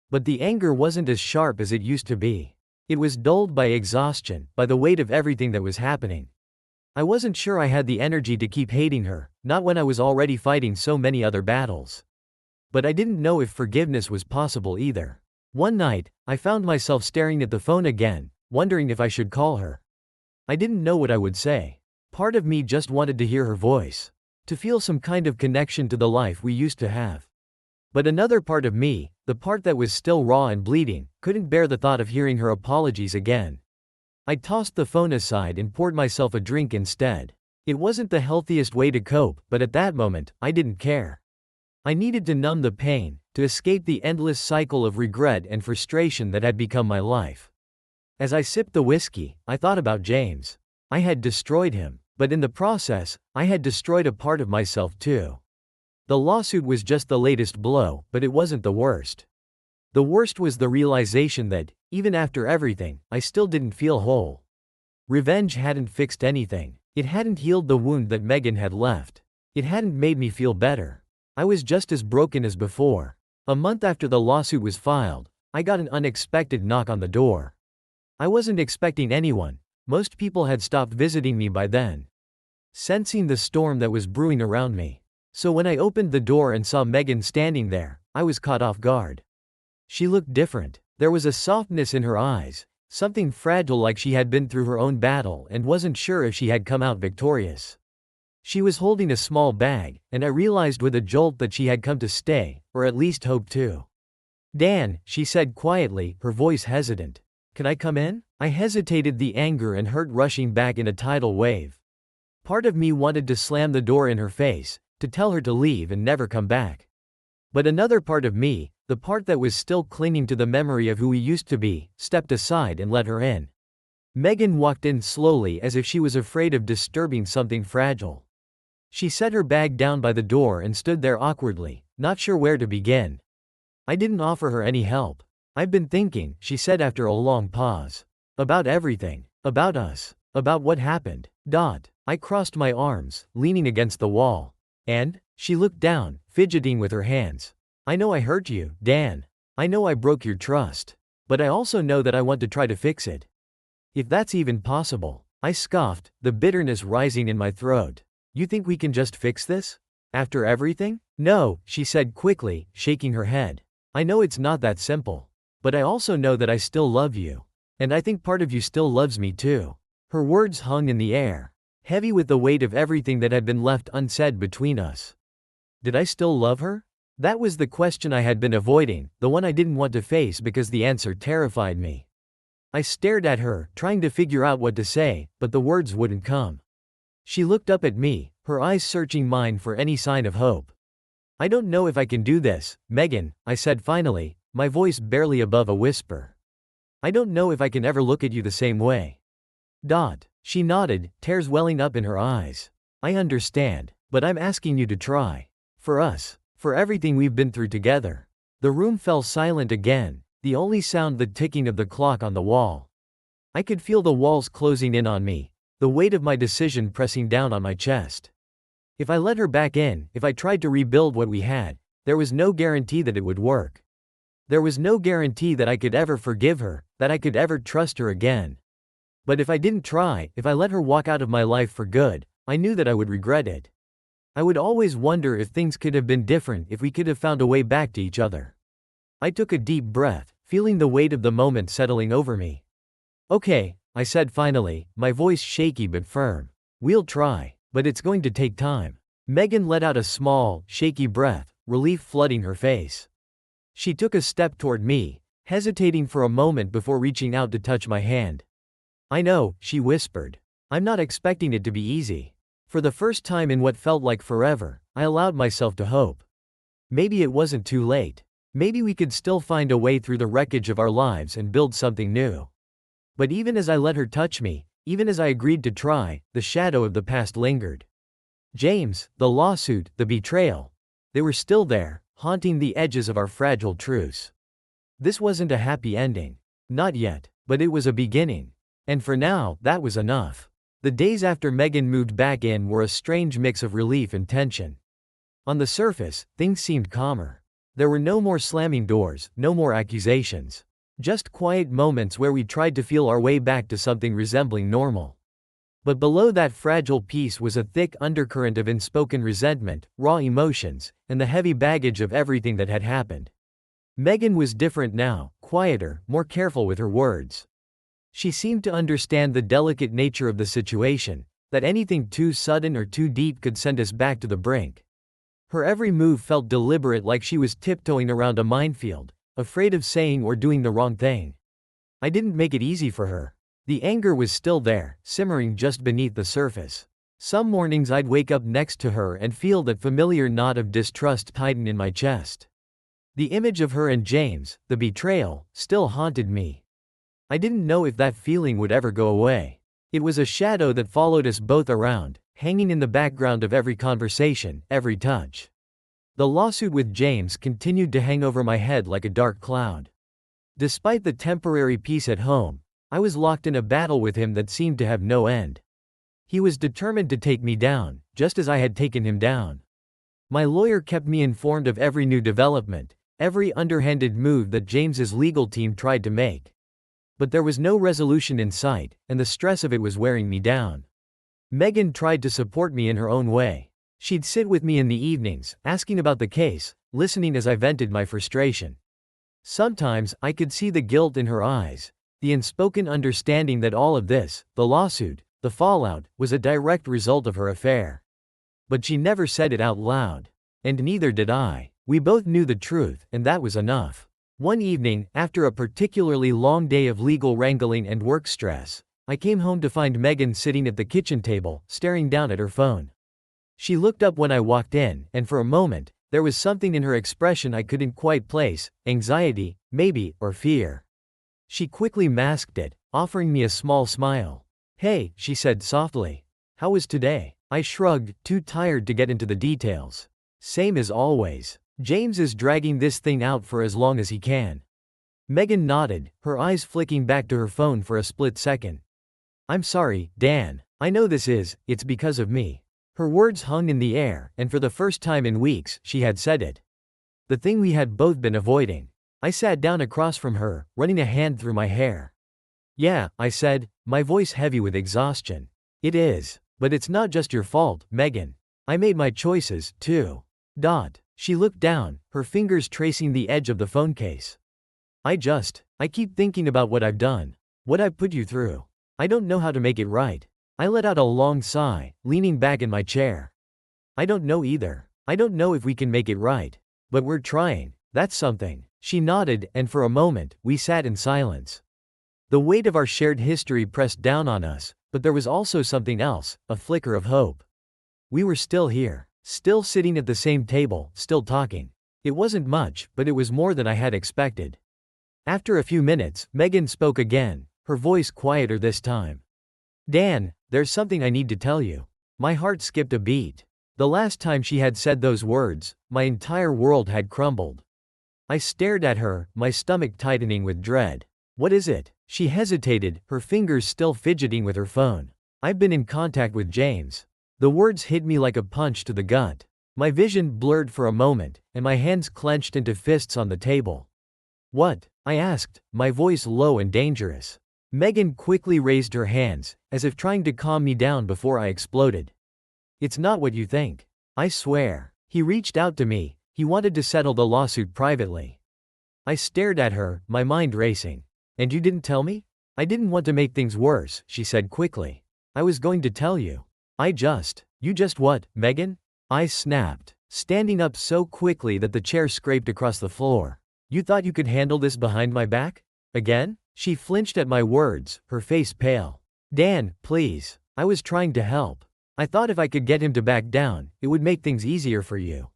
But the anger wasn't as sharp as it used to be. It was dulled by exhaustion, by the weight of everything that was happening. I wasn't sure I had the energy to keep hating her, not when I was already fighting so many other battles. But I didn't know if forgiveness was possible either. One night, I found myself staring at the phone again, wondering if I should call her. I didn't know what I would say. Part of me just wanted to hear her voice, to feel some kind of connection to the life we used to have. But another part of me, the part that was still raw and bleeding, couldn't bear the thought of hearing her apologies again. I tossed the phone aside and poured myself a drink instead. It wasn't the healthiest way to cope, but at that moment, I didn't care. I needed to numb the pain, to escape the endless cycle of regret and frustration that had become my life. As I sipped the whiskey, I thought about James. I had destroyed him, but in the process, I had destroyed a part of myself too. The lawsuit was just the latest blow, but it wasn't the worst. The worst was the realization that, even after everything, I still didn't feel whole. Revenge hadn't fixed anything. It hadn't healed the wound that Megan had left. It hadn't made me feel better. I was just as broken as before. A month after the lawsuit was filed, I got an unexpected knock on the door. I wasn't expecting anyone. Most people had stopped visiting me by then. Sensing the storm that was brewing around me. So when I opened the door and saw Megan standing there, I was caught off guard. She looked different. There was a softness in her eyes, something fragile, like she had been through her own battle and wasn't sure if she had come out victorious. She was holding a small bag, and I realized with a jolt that she had come to stay, or at least hoped to. "Dan," she said quietly, her voice hesitant. "Can I come in?" I hesitated, the anger and hurt rushing back in a tidal wave. Part of me wanted to slam the door in her face, to tell her to leave and never come back. But another part of me, The part that was still clinging to the memory of who we used to be, stepped aside and let her in. Megan walked in slowly as if she was afraid of disturbing something fragile. She set her bag down by the door and stood there awkwardly, not sure where to begin. I didn't offer her any help. "I've been thinking," she said after a long pause. "About everything. About us. About what happened." I crossed my arms, leaning against the wall. "And?" She looked down, fidgeting with her hands. "I know I hurt you, Dan. I know I broke your trust. But I also know that I want to try to fix it. If that's even possible." I scoffed, the bitterness rising in my throat. "You think we can just fix this? After everything?" "No," she said quickly, shaking her head. "I know it's not that simple. But I also know that I still love you. And I think part of you still loves me too." Her words hung in the air, heavy with the weight of everything that had been left unsaid between us. Did I still love her? That was the question I had been avoiding, the one I didn't want to face because the answer terrified me. I stared at her, trying to figure out what to say, but the words wouldn't come. She looked up at me, her eyes searching mine for any sign of hope. "I don't know if I can do this, Megan," I said finally, my voice barely above a whisper. "I don't know if I can ever look at you the same way." She nodded, tears welling up in her eyes. "I understand, but I'm asking you to try. For us. For everything we've been through together." The room fell silent again, the only sound the ticking of the clock on the wall. I could feel the walls closing in on me, the weight of my decision pressing down on my chest. If I let her back in, if I tried to rebuild what we had, there was no guarantee that it would work. There was no guarantee that I could ever forgive her, that I could ever trust her again. But if I didn't try, if I let her walk out of my life for good, I knew that I would regret it. I would always wonder if things could have been different, if we could have found a way back to each other. I took a deep breath, feeling the weight of the moment settling over me. "Okay," I said finally, my voice shaky but firm. "We'll try, but it's going to take time." Megan let out a small, shaky breath, relief flooding her face. She took a step toward me, hesitating for a moment before reaching out to touch my hand. "I know," she whispered. "I'm not expecting it to be easy." For the first time in what felt like forever, I allowed myself to hope. Maybe it wasn't too late. Maybe we could still find a way through the wreckage of our lives and build something new. But even as I let her touch me, even as I agreed to try, the shadow of the past lingered. James, the lawsuit, the betrayal. They were still there, haunting the edges of our fragile truce. This wasn't a happy ending. Not yet, but it was a beginning. And for now, that was enough. The days after Megan moved back in were a strange mix of relief and tension. On the surface, things seemed calmer. There were no more slamming doors, no more accusations. Just quiet moments where we tried to feel our way back to something resembling normal. But below that fragile peace was a thick undercurrent of unspoken resentment, raw emotions, and the heavy baggage of everything that had happened. Megan was different now, quieter, more careful with her words. She seemed to understand the delicate nature of the situation, that anything too sudden or too deep could send us back to the brink. Her every move felt deliberate, like she was tiptoeing around a minefield, afraid of saying or doing the wrong thing. I didn't make it easy for her. The anger was still there, simmering just beneath the surface. Some mornings I'd wake up next to her and feel that familiar knot of distrust tighten in my chest. The image of her and James, the betrayal, still haunted me. I didn't know if that feeling would ever go away. It was a shadow that followed us both around, hanging in the background of every conversation, every touch. The lawsuit with James continued to hang over my head like a dark cloud. Despite the temporary peace at home, I was locked in a battle with him that seemed to have no end. He was determined to take me down, just as I had taken him down. My lawyer kept me informed of every new development, every underhanded move that James's legal team tried to make. But there was no resolution in sight, and the stress of it was wearing me down. Megan tried to support me in her own way. She'd sit with me in the evenings, asking about the case, listening as I vented my frustration. Sometimes, I could see the guilt in her eyes, the unspoken understanding that all of this, the lawsuit, the fallout, was a direct result of her affair. But she never said it out loud. And neither did I. We both knew the truth, and that was enough. One evening, after a particularly long day of legal wrangling and work stress, I came home to find Megan sitting at the kitchen table, staring down at her phone. She looked up when I walked in, and for a moment, There was something in her expression I couldn't quite place, anxiety, maybe, or fear. She quickly masked it, offering me a small smile. "Hey," she said softly. "How was today?" I shrugged, too tired to get into the details. "Same as always. James is dragging this thing out for as long as he can." Megan nodded, her eyes flicking back to her phone for a split second. "I'm sorry, Dan. I know it's because of me." Her words hung in the air, and for the first time in weeks, she had said it. The thing we had both been avoiding. I sat down across from her, running a hand through my hair. "Yeah," I said, my voice heavy with exhaustion. "It is. But it's not just your fault, Megan. I made my choices, too." She looked down, her fingers tracing the edge of the phone case. I keep thinking about what I've done. What I've put you through. I don't know how to make it right." I let out a long sigh, leaning back in my chair. "I don't know either. I don't know if we can make it right. But we're trying. That's something." She nodded, and for a moment, we sat in silence. The weight of our shared history pressed down on us, but there was also something else, a flicker of hope. We were still here, still sitting at the same table, still talking. It wasn't much, but it was more than I had expected. After a few minutes, Megan spoke again, her voice quieter this time. "Dan, there's something I need to tell you." My heart skipped a beat. The last time she had said those words, my entire world had crumbled. I stared at her, my stomach tightening with dread. "What is it?" She hesitated, her fingers still fidgeting with her phone. "I've been in contact with James." The words hit me like a punch to the gut. My vision blurred for a moment, and my hands clenched into fists on the table. "What?" I asked, my voice low and dangerous. Megan quickly raised her hands, as if trying to calm me down before I exploded. "It's not what you think. I swear." He reached out to me, he wanted to settle the lawsuit privately. I stared at her, my mind racing. "And you didn't tell me?" "I didn't want to make things worse," she said quickly. "I was going to tell you. You just what, Megan?" I snapped, standing up so quickly that the chair scraped across the floor. "You thought you could handle this behind my back? Again?" She flinched at my words, her face pale. "Dan, please. I was trying to help. I thought if I could get him to back down, it would make things easier for you."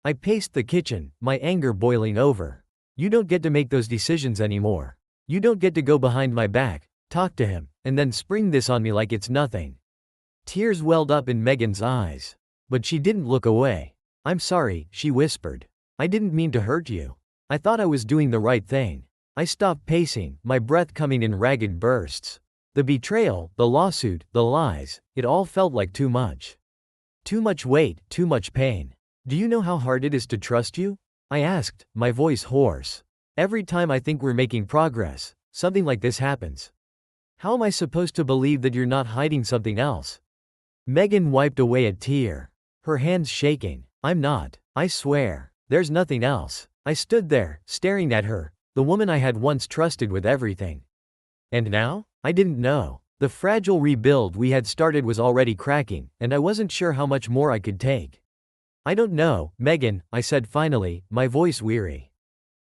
I paced the kitchen, my anger boiling over. "You don't get to make those decisions anymore. You don't get to go behind my back, talk to him, and then spring this on me like it's nothing." Tears welled up in Megan's eyes. But she didn't look away. "I'm sorry," she whispered. "I didn't mean to hurt you. I thought I was doing the right thing." I stopped pacing, my breath coming in ragged bursts. The betrayal, the lawsuit, the lies, it all felt like too much. Too much weight, too much pain. "Do you know how hard it is to trust you?" I asked, my voice hoarse. "Every time I think we're making progress, something like this happens. How am I supposed to believe that you're not hiding something else?" Megan wiped away a tear, her hands shaking. "I'm not. I swear. There's nothing else." I stood there, staring at her, the woman I had once trusted with everything. And now? I didn't know. The fragile rebuild we had started was already cracking, and I wasn't sure how much more I could take. "I don't know, Megan," I said finally, my voice weary.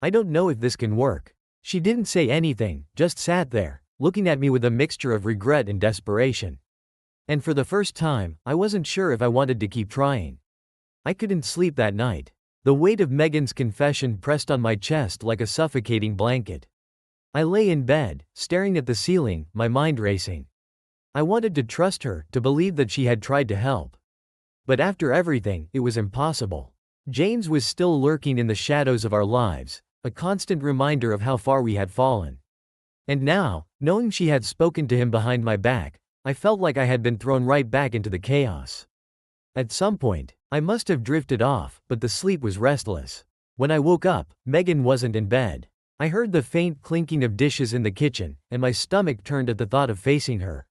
"I don't know if this can work." She didn't say anything, just sat there, looking at me with a mixture of regret and desperation. And for the first time, I wasn't sure if I wanted to keep trying. I couldn't sleep that night. The weight of Megan's confession pressed on my chest like a suffocating blanket. I lay in bed, staring at the ceiling, my mind racing. I wanted to trust her, to believe that she had tried to help. But after everything, it was impossible. James was still lurking in the shadows of our lives, a constant reminder of how far we had fallen. And now, knowing she had spoken to him behind my back, I felt like I had been thrown right back into the chaos. At some point, I must have drifted off, but the sleep was restless. When I woke up, Megan wasn't in bed. I heard the faint clinking of dishes in the kitchen, and my stomach turned at the thought of facing her.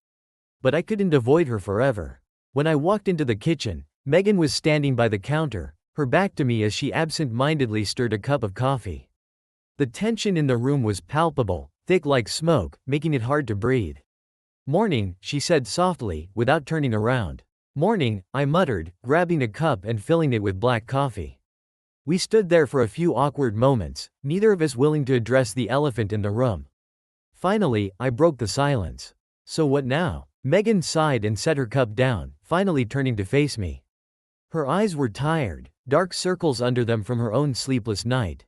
But I couldn't avoid her forever. When I walked into the kitchen, Megan was standing by the counter, her back to me as she absent-mindedly stirred a cup of coffee. The tension in the room was palpable, thick like smoke, making it hard to breathe. "Morning," she said softly, without turning around. "Morning," I muttered, grabbing a cup and filling it with black coffee. We stood there for a few awkward moments, neither of us willing to address the elephant in the room. Finally, I broke the silence. "So what now?" Megan sighed and set her cup down, finally turning to face me. Her eyes were tired, dark circles under them from her own sleepless night.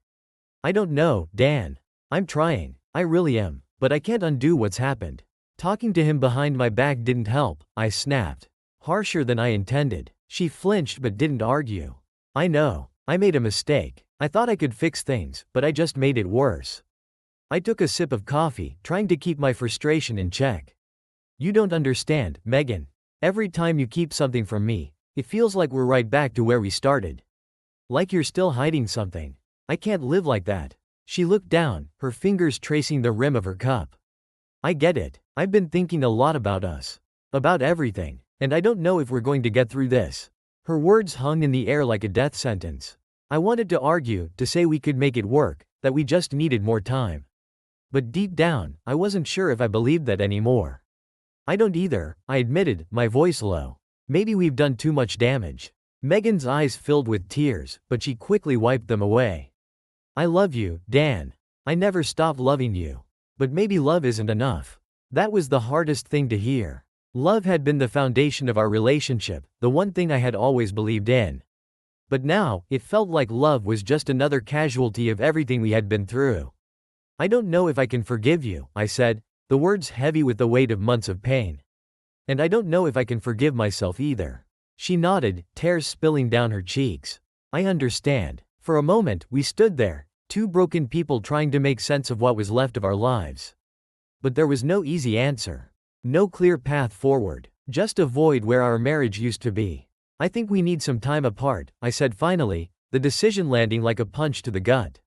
I don't know, Dan. I'm trying. I really am. But I can't undo what's happened. Talking to him behind my back didn't help, I snapped. Harsher than I intended. She flinched but didn't argue. I know. I made a mistake. I thought I could fix things, but I just made it worse. I took a sip of coffee, trying to keep my frustration in check. You don't understand, Megan. Every time you keep something from me, it feels like we're right back to where we started. Like you're still hiding something. I can't live like that. She looked down, her fingers tracing the rim of her cup. I get it. I've been thinking a lot about us. About everything. And I don't know if we're going to get through this. Her words hung in the air like a death sentence. I wanted to argue, to say we could make it work, that we just needed more time. But deep down, I wasn't sure if I believed that anymore. I don't either, I admitted, my voice low. Maybe we've done too much damage. Megan's eyes filled with tears, but she quickly wiped them away. I love you, Dan. I never stopped loving you. But maybe love isn't enough. That was the hardest thing to hear. Love had been the foundation of our relationship, the one thing I had always believed in. But now, it felt like love was just another casualty of everything we had been through. I don't know if I can forgive you, I said, the words heavy with the weight of months of pain. And I don't know if I can forgive myself either. She nodded, tears spilling down her cheeks. I understand. For a moment, we stood there, two broken people trying to make sense of what was left of our lives. But there was no easy answer. No clear path forward. Just a void where our marriage used to be. I think we need some time apart, I said finally, the decision landing like a punch to the gut.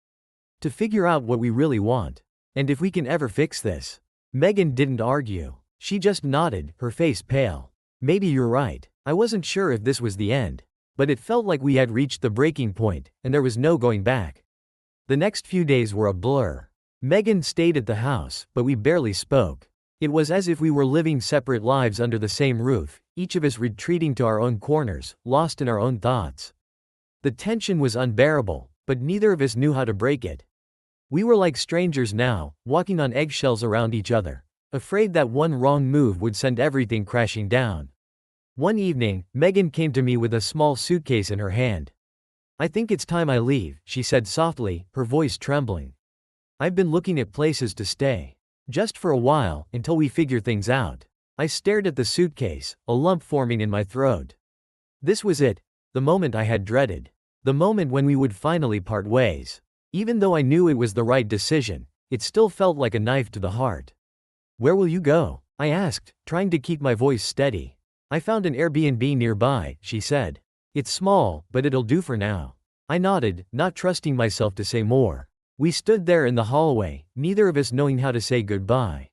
To figure out what we really want. And if we can ever fix this. Megan didn't argue. She just nodded, her face pale. Maybe you're right. I wasn't sure if this was the end. But it felt like we had reached the breaking point, and there was no going back. The next few days were a blur. Megan stayed at the house, but we barely spoke. It was as if we were living separate lives under the same roof, each of us retreating to our own corners, lost in our own thoughts. The tension was unbearable, but neither of us knew how to break it. We were like strangers now, walking on eggshells around each other, afraid that one wrong move would send everything crashing down. One evening, Megan came to me with a small suitcase in her hand. I think it's time I leave, she said softly, her voice trembling. I've been looking at places to stay. Just for a while, until we figure things out. I stared at the suitcase, a lump forming in my throat. This was it, the moment I had dreaded. The moment when we would finally part ways. Even though I knew it was the right decision, it still felt like a knife to the heart. Where will you go? I asked, trying to keep my voice steady. I found an Airbnb nearby, she said. It's small, but it'll do for now. I nodded, not trusting myself to say more. We stood there in the hallway, neither of us knowing how to say goodbye.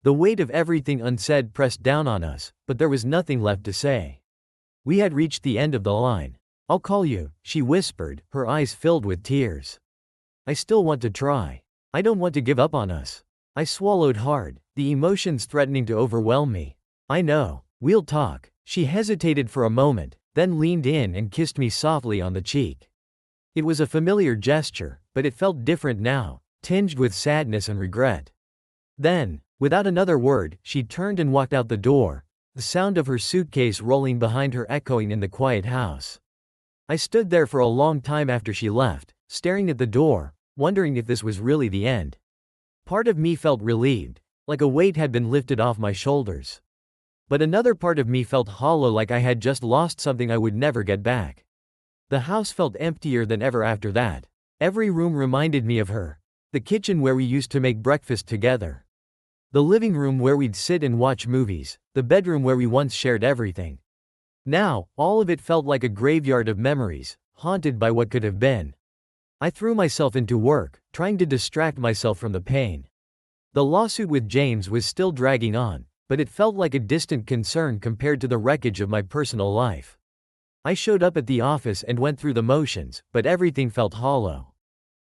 The weight of everything unsaid pressed down on us, but there was nothing left to say. We had reached the end of the line. I'll call you, she whispered, her eyes filled with tears. I still want to try. I don't want to give up on us. I swallowed hard, the emotions threatening to overwhelm me. I know. We'll talk. She hesitated for a moment, then leaned in and kissed me softly on the cheek. It was a familiar gesture, but it felt different now, tinged with sadness and regret. Then, without another word, she turned and walked out the door, the sound of her suitcase rolling behind her echoing in the quiet house. I stood there for a long time after she left, staring at the door, wondering if this was really the end. Part of me felt relieved, like a weight had been lifted off my shoulders. But another part of me felt hollow, like I had just lost something I would never get back. The house felt emptier than ever after that. Every room reminded me of her. The kitchen where we used to make breakfast together. The living room where we'd sit and watch movies. The bedroom where we once shared everything. Now, all of it felt like a graveyard of memories, haunted by what could have been. I threw myself into work, trying to distract myself from the pain. The lawsuit with James was still dragging on, but it felt like a distant concern compared to the wreckage of my personal life. I showed up at the office and went through the motions, but everything felt hollow.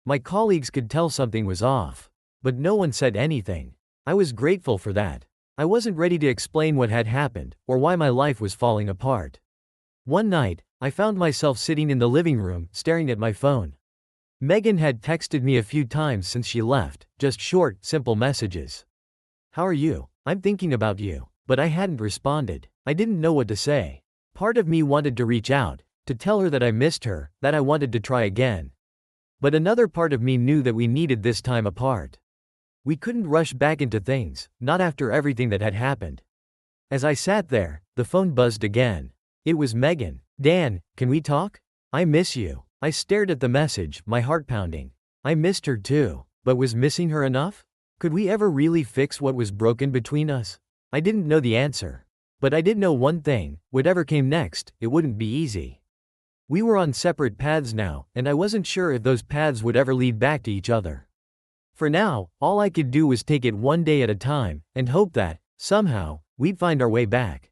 My colleagues could tell something was off. But no one said anything. I was grateful for that. I wasn't ready to explain what had happened, or why my life was falling apart. One night, I found myself sitting in the living room, staring at my phone. Megan had texted me a few times since she left, just short, simple messages. How are you? I'm thinking about you. But I hadn't responded. I didn't know what to say. Part of me wanted to reach out, to tell her that I missed her, that I wanted to try again. But another part of me knew that we needed this time apart. We couldn't rush back into things, not after everything that had happened. As I sat there, the phone buzzed again. It was Megan. Dan, can we talk? I miss you. I stared at the message, my heart pounding. I missed her too, but was missing her enough? Could we ever really fix what was broken between us? I didn't know the answer. But I did know one thing: whatever came next, it wouldn't be easy. We were on separate paths now, and I wasn't sure if those paths would ever lead back to each other. For now, all I could do was take it one day at a time, and hope that, somehow, we'd find our way back.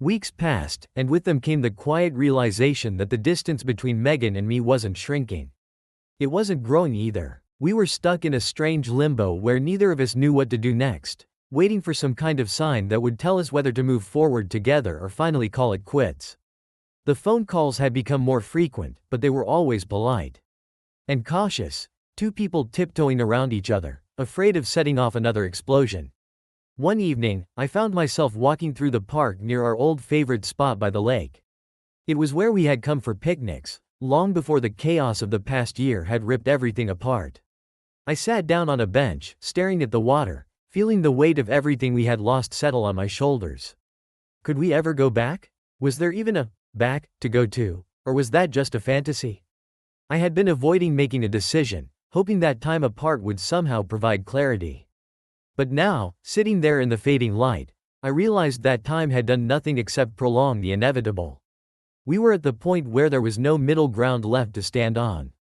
Weeks passed, and with them came the quiet realization that the distance between Megan and me wasn't shrinking. It wasn't growing either. We were stuck in a strange limbo where neither of us knew what to do next, waiting for some kind of sign that would tell us whether to move forward together or finally call it quits. The phone calls had become more frequent, but they were always polite and cautious, two people tiptoeing around each other, afraid of setting off another explosion. One evening, I found myself walking through the park near our old favorite spot by the lake. It was where we had come for picnics, long before the chaos of the past year had ripped everything apart. I sat down on a bench, staring at the water, feeling the weight of everything we had lost settle on my shoulders. Could we ever go back? Was there even a back to go to, or was that just a fantasy? I had been avoiding making a decision, hoping that time apart would somehow provide clarity. But now, sitting there in the fading light, I realized that time had done nothing except prolong the inevitable. We were at the point where there was no middle ground left to stand on.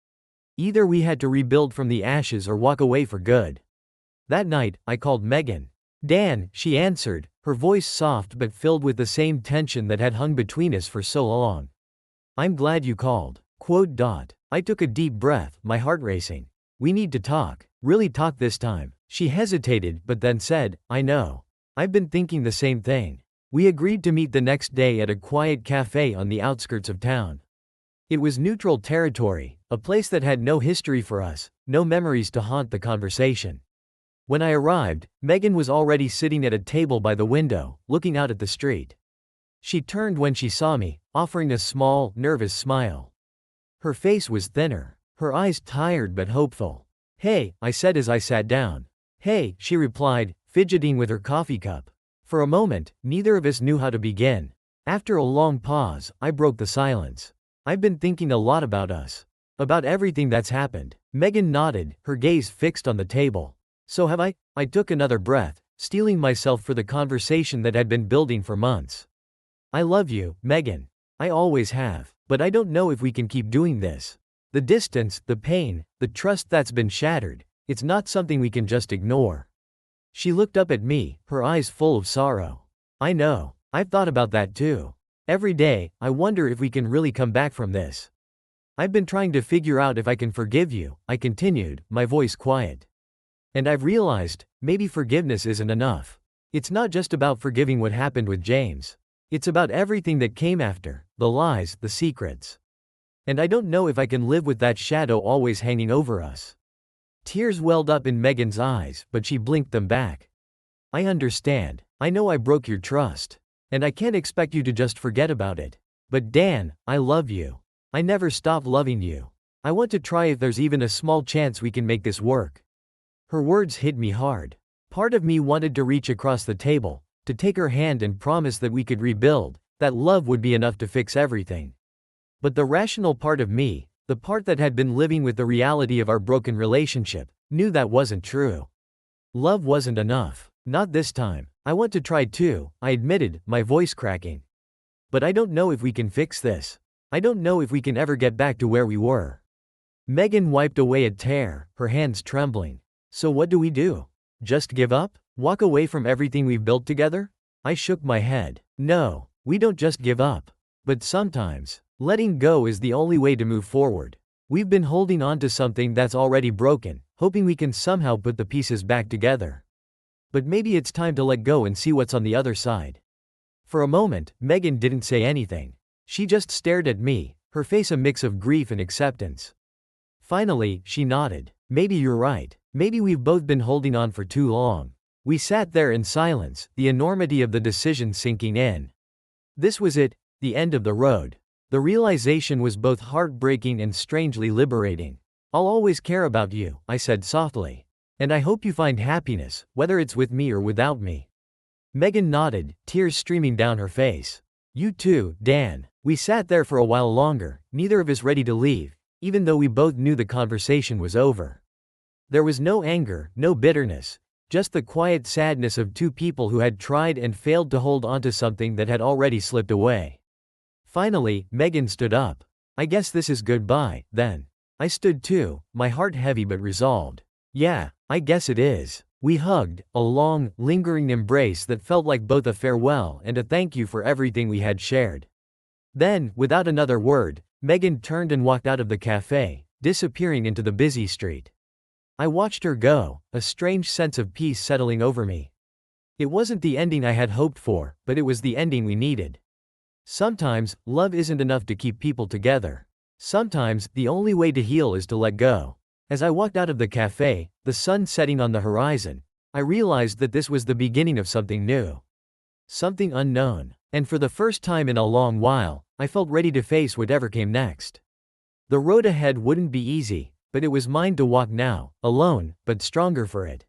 Either we had to rebuild from the ashes or walk away for good. That night, I called Megan. Dan, she answered, her voice soft but filled with the same tension that had hung between us for so long. I'm glad you called. I took a deep breath, my heart racing. We need to talk. Really talk this time. She hesitated but then said, I know. I've been thinking the same thing. We agreed to meet the next day at a quiet cafe on the outskirts of town. It was neutral territory, a place that had no history for us, no memories to haunt the conversation. When I arrived, Megan was already sitting at a table by the window, looking out at the street. She turned when she saw me, offering a small, nervous smile. Her face was thinner, her eyes tired but hopeful. Hey, I said as I sat down. Hey, she replied, fidgeting with her coffee cup. For a moment, neither of us knew how to begin. After a long pause, I broke the silence. I've been thinking a lot about us. About everything that's happened. Megan nodded, her gaze fixed on the table. So have I? I took another breath, steeling myself for the conversation that had been building for months. I love you, Megan. I always have. But I don't know if we can keep doing this. The distance, the pain, the trust that's been shattered, it's not something we can just ignore. She looked up at me, her eyes full of sorrow. I know. I've thought about that too. Every day, I wonder if we can really come back from this. I've been trying to figure out if I can forgive you, I continued, my voice quiet. And I've realized, maybe forgiveness isn't enough. It's not just about forgiving what happened with James. It's about everything that came after, the lies, the secrets. And I don't know if I can live with that shadow always hanging over us. Tears welled up in Megan's eyes, but she blinked them back. I understand. I know I broke your trust. And I can't expect you to just forget about it. But Dan, I love you. I never stopped loving you. I want to try if there's even a small chance we can make this work. Her words hit me hard. Part of me wanted to reach across the table, to take her hand and promise that we could rebuild, that love would be enough to fix everything. But the rational part of me, the part that had been living with the reality of our broken relationship, knew that wasn't true. Love wasn't enough. Not this time. I want to try too, I admitted, my voice cracking. But I don't know if we can fix this. I don't know if we can ever get back to where we were. Megan wiped away a tear, her hands trembling. So what do we do? Just give up? Walk away from everything we've built together? I shook my head. No, we don't just give up. But sometimes, letting go is the only way to move forward. We've been holding on to something that's already broken, hoping we can somehow put the pieces back together. But maybe it's time to let go and see what's on the other side. For a moment, Megan didn't say anything. She just stared at me, her face a mix of grief and acceptance. Finally, she nodded. Maybe you're right. Maybe we've both been holding on for too long. We sat there in silence, the enormity of the decision sinking in. This was it, the end of the road. The realization was both heartbreaking and strangely liberating. I'll always care about you, I said softly. And I hope you find happiness, whether it's with me or without me. Megan nodded, tears streaming down her face. You too, Dan. We sat there for a while longer, neither of us ready to leave, even though we both knew the conversation was over. There was no anger, no bitterness, just the quiet sadness of two people who had tried and failed to hold onto something that had already slipped away. Finally, Megan stood up. I guess this is goodbye, then. I stood too, my heart heavy but resolved. Yeah, I guess it is. We hugged, a long, lingering embrace that felt like both a farewell and a thank you for everything we had shared. Then, without another word, Megan turned and walked out of the cafe, disappearing into the busy street. I watched her go, a strange sense of peace settling over me. It wasn't the ending I had hoped for, but it was the ending we needed. Sometimes, love isn't enough to keep people together. Sometimes, the only way to heal is to let go. As I walked out of the cafe, the sun setting on the horizon, I realized that this was the beginning of something new. Something unknown. And for the first time in a long while, I felt ready to face whatever came next. The road ahead wouldn't be easy, but it was mine to walk now, alone, but stronger for it.